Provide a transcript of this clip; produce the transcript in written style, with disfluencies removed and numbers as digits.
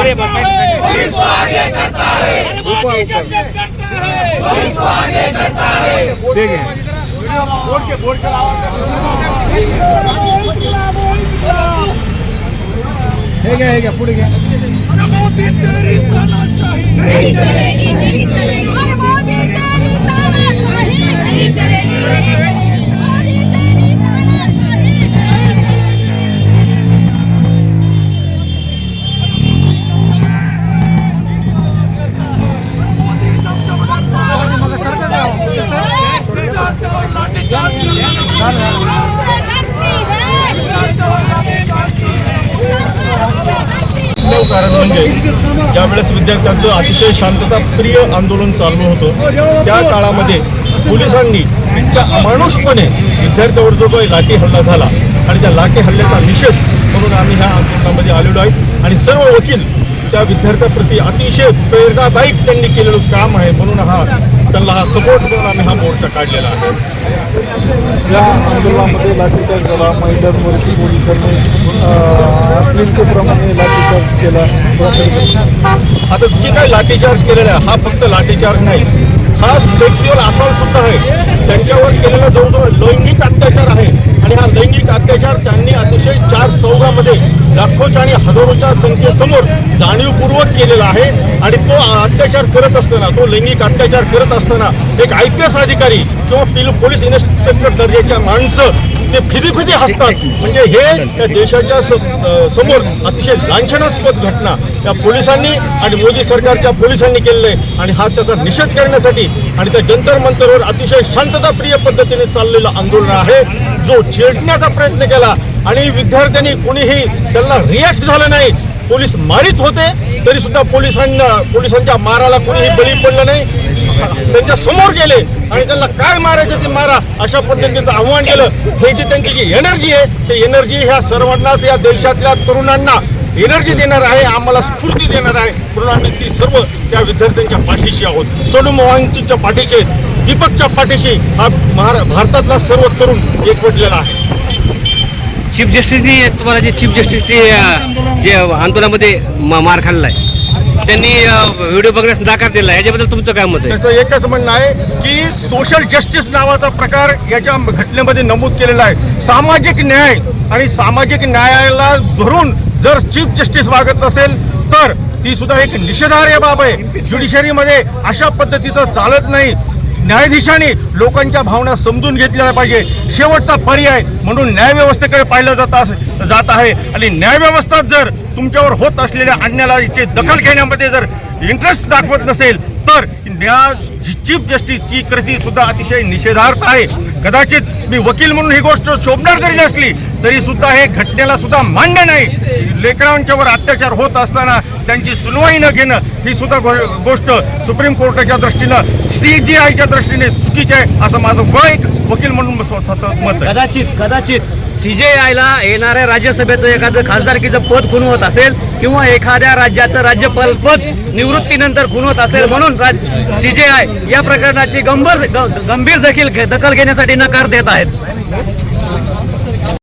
अरे बस पुलिस को आगे करता है, पुलिस को आगे करता है। देंगे बोल के है क्या पुढे घ्या। नहीं चलेगी, नहीं चलेगी, अरे मोदी तेरी तानाशाही नहीं चलेगी, मोदी तेरी तानाशाही कारण म्हणजे ज्यावेळेस विद्यार्थ्यांचं अतिशय शांतताप्रिय आंदोलन चालू होतं त्या काळामध्ये पोलिसांनी इतक्या अमानुषपणे विद्यार्थ्यावर जो काही लाठी हल्ला झाला आणि त्या लाठी हल्ल्याचा निषेध म्हणून आम्ही ह्या आंदोलनामध्ये आलेलो आहे आणि सर्व वकील त्या विद्यार्थ्याप्रती अतिशय प्रेरणादायक त्यांनी केलेलं काम आहे म्हणून त्यांना हा सपोर्ट म्हणून आम्ही हा मोर्चा काढलेला आहे। या आंदोलनामध्ये लाठीचार्ज झाला, महिलांवरती पोलिसांनी अश्लीलतेप्रमाणे लाठीचार्ज केला। आता जे काही लाठीचार्ज केलेला आहे हा फक्त लाठीचार्ज नाही, हा सेक्शुअल असॉल्ट सुद्धा आहे। त्यांच्यावर केलेला जवळजवळ लैंगिक अत्याचार आहे आणि हा लैंगिक अत्याचार त्यांनी अतिशय 4 चौघामध्ये लाखोच्या आणि हजारोच्या संख्येसमोर जाणीवपूर्वक केलेला आहे आणि तो अत्याचार करत असताना, तो लैंगिक अत्याचार करत असताना एक IPS अधिकारी किंवा पोलीस इन्स्पेक्टर दर्जाच्या माणसं ते फिदी हसतात। म्हणजे हे या देशाच्या समोर अतिशय लांछनास्पद घटना त्या पोलिसांनी आणि मोदी सरकारच्या पोलिसांनी केलेलं आहे आणि हा त्याचा निषेध करण्यासाठी आणि त्या जंतर मंतरवर अतिशय शांतताप्रिय पद्धतीने चाललेलं आंदोलन आहे। जो छेडण्याचा प्रयत्न केला आणि विद्यार्थ्यांनी कोणीही त्यांना रिॲक्ट झालं नाही, पोलीस मारित होते तरी सुद्धा पोलिसांच्या माराला कोणीही बळी पडलं नाही, त्यांच्या समोर गेले आणि त्यांना काय मारायचं ते मारा अशा पद्धतीचं आव्हान केलं। हे जी त्यांची जी एनर्जी आहे ते एनर्जी ह्या सर्वांनाच या देशातल्या तरुणांना एनर्जी देणार आहे, आम्हाला स्फूर्ती देणार आहे म्हणून आम्ही ती सर्व त्या विद्यार्थ्यांच्या पाठीशी आहोत। सोनम वांगचूकच्या पाठीशी, दीपकच्या पाठीशी हा भारतातला सर्व तरुण एकवटलेला आहे। चीफ जस्टिसनी तुम्हाला जे चीफ जस्टिसने जे आंदोलनामध्ये मार खाल्लाय त्यांनी व्हिडिओ बघण्यास नकार दिला, याच्याबद्दल तुमचं काय मत आहे? त्याचं एकच म्हणणं आहे की सोशल जस्टिस नावाचा प्रकार याच्या घटनेमध्ये नमूद केलेला आहे। सामाजिक न्याय आणि सामाजिक न्यायाला धरून जर चीफ जस्टिस वागत असेल तर ती सुद्धा एक निषेधार्ह बाब आहे। ज्युडिशरीमध्ये अशा पद्धतीचं चालत नाही। न्यायाधीशांनी लोकांच्या भावना समजून घेतल्या पाहिजे, शेवटचा पर्याय म्हणून न्यायव्यवस्थेकडे पाहिलं जात आहे आणि न्यायव्यवस्था जर तुमच्यावर होत असलेल्या अन्यायाची दखल घेण्यामध्ये जर इंटरेस्ट दाखवत नसेल तर चीफ जस्टिसची कृती सुद्धा अतिशय निषेधार्थ आहे। कदाचित मी वकील म्हणून ही गोष्ट शोभणार जरी नसली तरी सुद्धा हे घटनेला सुद्धा मान्य नाही। लेकरांच्यावर अत्याचार होत असताना त्यांची सुनवाई न घेणं ही सुद्धा गोष्ट सुप्रीम कोर्टाच्या दृष्टीनं CJIच्या दृष्टीने चुकीची आहे असं माझं वकील म्हणून स्वतः मत आहे। कदाचित CJIला येणाऱ्या राज्यसभेचं एखादं खासदारकीचं पद खुणवत असेल किंवा एखाद्या राज्याचं राज्यपाल पद निवृत्तीनंतर खुणवत असेल म्हणून CJI या प्रकरणाची गंभीर दखल घेण्यासाठी नकार देत आहेत।